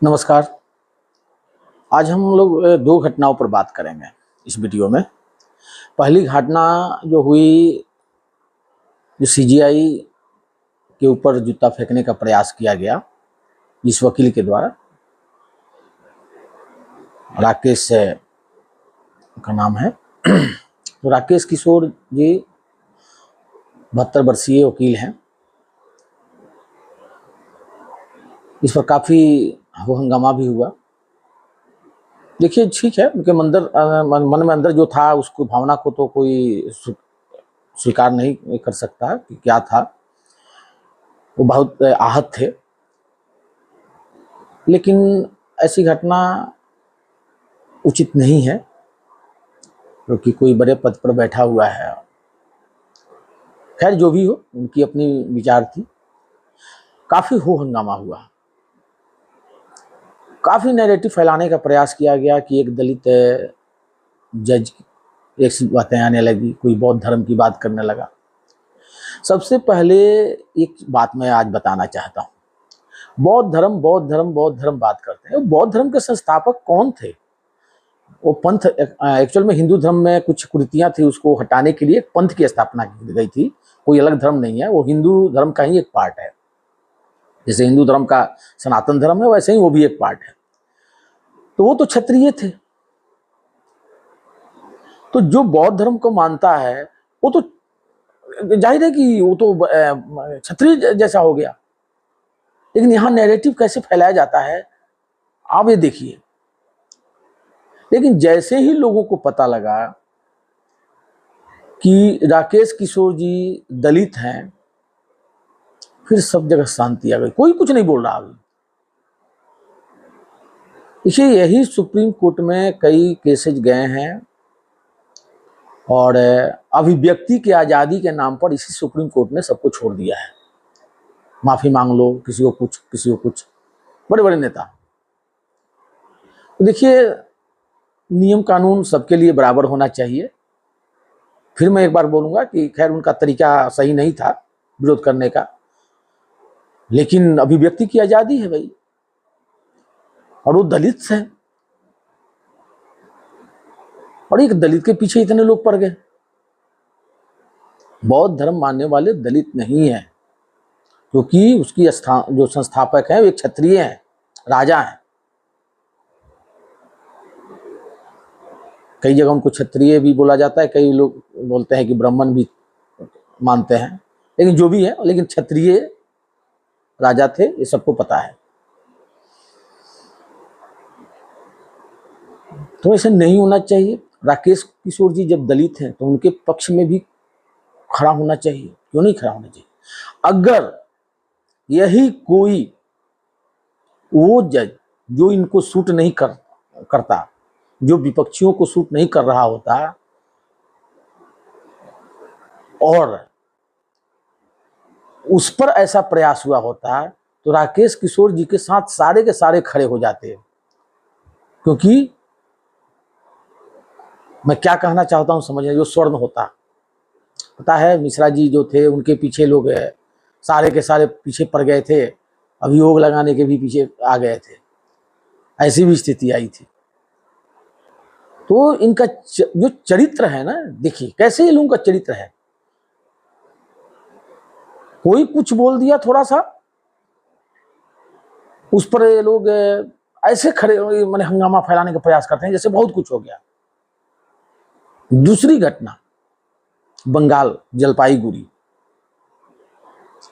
नमस्कार। आज हम लोग दो घटनाओं पर बात करेंगे इस वीडियो में। पहली घटना जो हुई, जो सीजीआई के ऊपर जूता फेंकने का प्रयास किया गया जिस वकील के द्वारा, राकेश का नाम है। तो राकेश किशोर जी 72 वर्षीय वकील हैं। इस पर काफ़ी हो हंगामा भी हुआ। देखिए, ठीक है, उनके मन में अंदर जो था, उसको भावना को तो कोई स्वीकार नहीं कर सकता कि क्या था। वो बहुत आहत थे, लेकिन ऐसी घटना उचित नहीं है क्योंकि कोई बड़े पद पर बैठा हुआ है। खैर, जो भी हो, उनकी अपनी विचार थी। काफ़ी हो हंगामा हुआ, काफ़ी नैरेटिव फैलाने का प्रयास किया गया कि एक दलित जज एक सी बातें आने लगी, कोई बौद्ध धर्म की बात करने लगा। सबसे पहले एक बात मैं आज बताना चाहता हूँ। बौद्ध धर्म बात करते हैं। बौद्ध धर्म के संस्थापक कौन थे? वो पंथ, एक्चुअल में हिंदू धर्म में कुछ कुरीतियाँ थी, उसको हटाने के लिए एक पंथ की स्थापना की गई थी। कोई अलग धर्म नहीं है, वो हिंदू धर्म का ही एक पार्ट है। जैसे हिंदू धर्म का सनातन धर्म है, वैसे ही वो भी एक पार्ट है। तो वो तो क्षत्रिय थे। तो जो बौद्ध धर्म को मानता है वो तो जाहिर है कि वो तो क्षत्रिय जैसा हो गया। लेकिन यहाँ नैरेटिव कैसे फैलाया जाता है, आप ये देखिए। लेकिन जैसे ही लोगों को पता लगा कि राकेश किशोर जी दलित हैं, फिर सब जगह शांति आ गई, कोई कुछ नहीं बोल रहा अभी। देखिए, यही सुप्रीम कोर्ट में कई केसेज गए हैं और अभिव्यक्ति की आज़ादी के नाम पर इसी सुप्रीम कोर्ट ने सबको छोड़ दिया है। माफ़ी मांग लो, किसी को कुछ, किसी को कुछ, बड़े बड़े नेता। तो देखिए, नियम कानून सबके लिए बराबर होना चाहिए। फिर मैं एक बार बोलूँगा कि खैर उनका तरीका सही नहीं था विरोध करने का, लेकिन अभिव्यक्ति की आज़ादी है भाई, और वो दलित हैं, और एक दलित के पीछे इतने लोग पड़ गए। बौद्ध धर्म मानने वाले दलित नहीं है, क्योंकि उसकी जो संस्थापक हैं वो एक क्षत्रिय हैं, राजा हैं। कई जगह उनको क्षत्रिय भी बोला जाता है, कई लोग बोलते हैं कि ब्राह्मण भी मानते हैं, लेकिन जो भी है, लेकिन क्षत्रिय राजा थे, ये सबको पता है। तो ऐसे नहीं होना चाहिए। राकेश किशोर जी जब दलित हैं तो उनके पक्ष में भी खड़ा होना चाहिए। क्यों नहीं खड़ा होना चाहिए? अगर यही कोई वो जज जो इनको सूट नहीं करता, जो विपक्षियों को सूट नहीं कर रहा होता, और उस पर ऐसा प्रयास हुआ होता, तो राकेश किशोर जी के साथ सारे के सारे खड़े हो जाते। क्योंकि मैं क्या कहना चाहता हूं समझिए, जो स्वर्ण होता, पता है, मिश्रा जी जो थे उनके पीछे लोग सारे के सारे पीछे पड़ गए थे, अभियोग लगाने के भी पीछे आ गए थे, ऐसी भी स्थिति आई थी। तो इनका जो चरित्र है ना, देखिए कैसे ये लोगों का चरित्र है। कोई कुछ बोल दिया थोड़ा सा, उस पर ये लोग ऐसे खड़े मैंने हंगामा फैलाने का प्रयास करते हैं जैसे बहुत कुछ हो गया। दूसरी घटना, बंगाल जलपाईगुड़ी,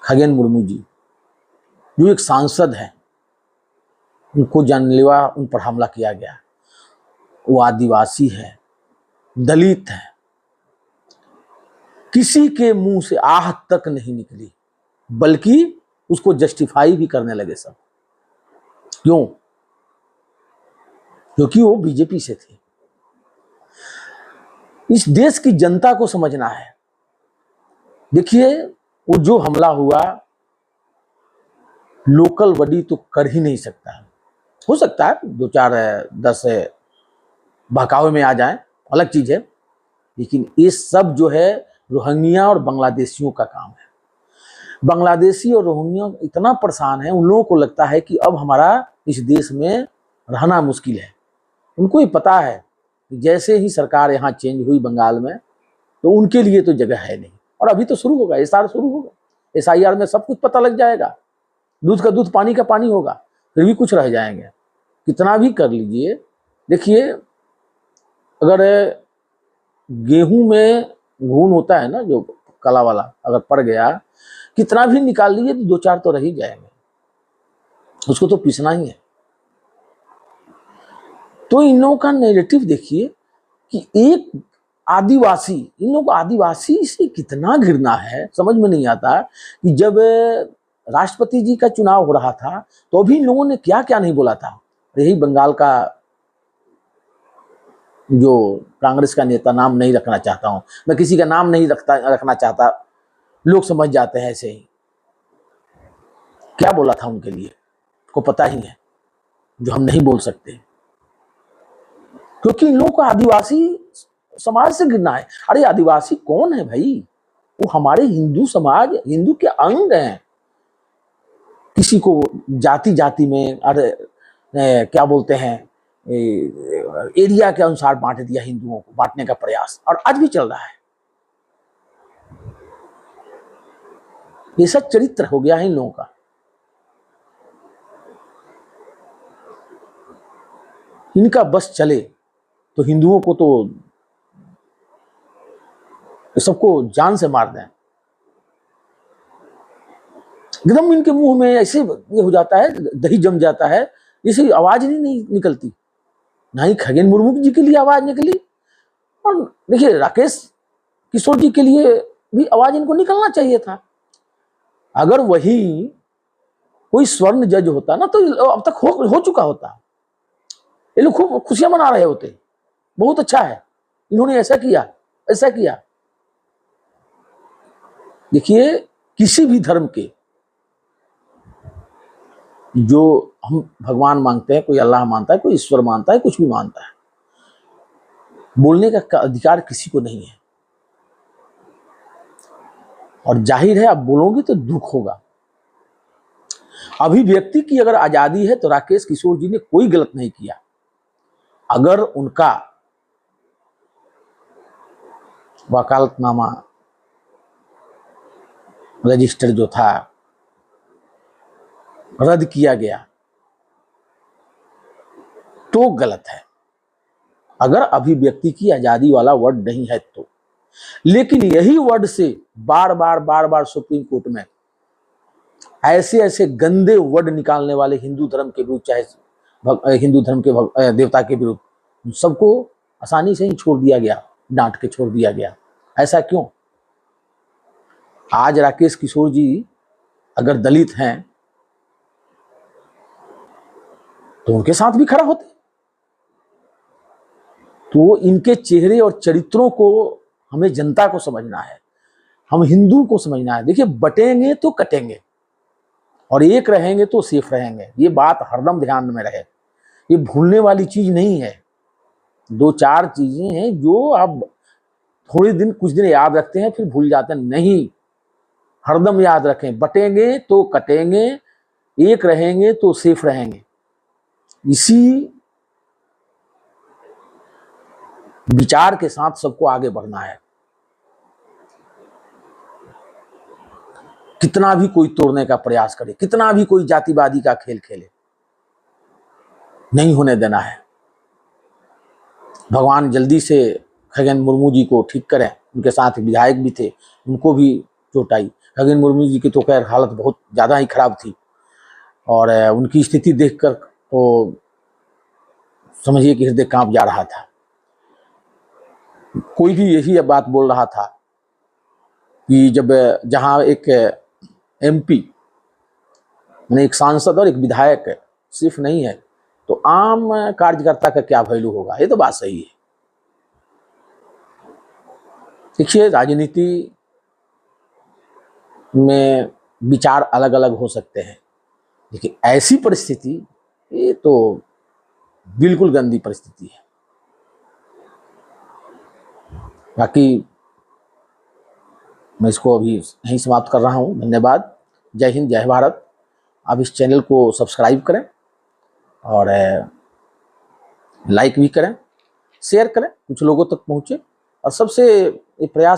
खगेन मुर्मू जी जो एक सांसद हैं, उनको जानलेवा उन पर हमला किया गया। वो आदिवासी है, दलित है, किसी के मुंह से आह तक नहीं निकली, बल्कि उसको जस्टिफाई भी करने लगे सब। क्यों? क्योंकि वो बीजेपी से थे। इस देश की जनता को समझना है। देखिए, वो जो हमला हुआ, लोकल बॉडी तो कर ही नहीं सकता है। हो सकता है 2-4-10 बहकावे में आ जाए, अलग चीज है, लेकिन ये सब जो है रोहिंग्या और बांग्लादेशियों का काम है। बांग्लादेशी और रोहिंग्या इतना परेशान है, उन लोगों को लगता है कि अब हमारा इस देश में रहना मुश्किल है। उनको ही पता है कि जैसे ही सरकार यहाँ चेंज हुई बंगाल में, तो उनके लिए तो जगह है नहीं। और अभी तो शुरू होगा, SR शुरू होगा, SIR में सब कुछ पता लग जाएगा, दूध का दूध पानी का पानी होगा, फिर भी कुछ रह जाएंगे। कितना भी कर लीजिए, देखिए अगर गेहूं में घून होता है ना, जो काला वाला अगर पड़ गया, कितना भी निकाल लीजिए तो 2-4 तो रह ही जाएंगे, उसको तो पीसना ही है। तो इन लोगों का नैरेटिव देखिए कि एक आदिवासी, इन लोगों को आदिवासी से कितना घृणा है, समझ में नहीं आता। कि जब राष्ट्रपति जी का चुनाव हो रहा था तो भी इन लोगों ने क्या क्या नहीं बोला था। यही बंगाल का जो कांग्रेस का नेता, नाम नहीं रखना चाहता हूं मैं, किसी का नाम नहीं रखना चाहता, लोग समझ जाते हैं ऐसे ही, क्या बोला था उनके लिए को पता ही है, जो हम नहीं बोल सकते, क्योंकि इन लोगों को आदिवासी समाज से घृणा है। अरे आदिवासी कौन है भाई? वो हमारे हिंदू समाज, हिंदू के अंग हैं। किसी को जाति जाति में, अरे क्या बोलते हैं, एरिया के अनुसार बांट दिया, हिंदुओं को बांटने का प्रयास, और आज भी चल रहा है। ऐसा चरित्र हो गया है इन लोगों का। इनका बस चले तो हिंदुओं को तो सबको जान से मार दें। एकदम इनके मुंह में ऐसे ये हो जाता है, दही जम जाता है, जैसे आवाज नहीं निकलती। ना ही खगेन मुर्मू जी के लिए आवाज निकली, और देखिए राकेश किशोर जी के लिए भी आवाज इनको निकलना चाहिए था। अगर वही कोई स्वर्ण जज होता ना, तो अब तक हो चुका होता। ये लोग खूब खुशियां मना रहे होते, बहुत अच्छा है इन्होंने ऐसा किया, ऐसा किया। देखिए किसी भी धर्म के, जो हम भगवान मानते हैं, कोई अल्लाह मानता है, कोई ईश्वर मानता है, कुछ भी मानता है, बोलने का अधिकार किसी को नहीं है। और जाहिर है आप बोलोगे तो दुख होगा। अभिव्यक्ति की अगर आजादी है तो राकेश किशोर जी ने कोई गलत नहीं किया। अगर उनका वकालतनामा रजिस्टर जो था रद्द किया गया तो गलत है, अगर अभिव्यक्ति की आजादी वाला वर्ड नहीं है तो। लेकिन यही वर्ड से बार बार सुप्रीम कोर्ट में ऐसे ऐसे गंदे वर्ड निकालने वाले हिंदू धर्म के विरुद्ध, चाहे हिंदू धर्म के देवता के विरुद्ध, सबको आसानी से ही छोड़ दिया गया, डांट के छोड़ दिया गया। ऐसा क्यों? आज राकेश किशोर जी अगर दलित हैं तो उनके साथ भी खड़ा होते। तो इनके चेहरे और चरित्रों को हमें जनता को समझना है, हम हिंदू को समझना है। देखिए बटेंगे तो कटेंगे, और एक रहेंगे तो सेफ रहेंगे, ये बात हरदम ध्यान में रहे। ये भूलने वाली चीज नहीं है। 2-4 चीजें हैं जो आप थोड़े दिन, कुछ दिन याद रखते हैं, फिर भूल जाते हैं। नहीं, हरदम याद रखें, बटेंगे तो कटेंगे, एक रहेंगे तो सेफ रहेंगे। इसी विचार के साथ सबको आगे बढ़ना है। कितना भी कोई तोड़ने का प्रयास करे, कितना भी कोई जातिवादी का खेल खेले, नहीं होने देना है। भगवान जल्दी से खगेन मुर्मू जी को ठीक करें। उनके साथ विधायक भी थे, उनको भी चोट आई। खगेन मुर्मू जी की तो खैर हालत बहुत ज़्यादा ही खराब थी, और उनकी स्थिति देखकर तो समझिए कि हृदय कांप जा रहा था। कोई भी यही बात बोल रहा था कि जब जहां एक MP यानी एक सांसद और एक विधायक सिर्फ नहीं है, तो आम कार्यकर्ता का क्या वैल्यू होगा? ये तो बात सही है। देखिए राजनीति में विचार अलग अलग हो सकते हैं, लेकिन ऐसी परिस्थिति, ये तो बिल्कुल गंदी परिस्थिति है। बाकी मैं इसको अभी यहीं समाप्त कर रहा हूँ। धन्यवाद। जय हिंद, जय भारत। आप इस चैनल को सब्सक्राइब करें और लाइक भी करें, शेयर करें, कुछ लोगों तक पहुँचे। और सबसे ये प्रयास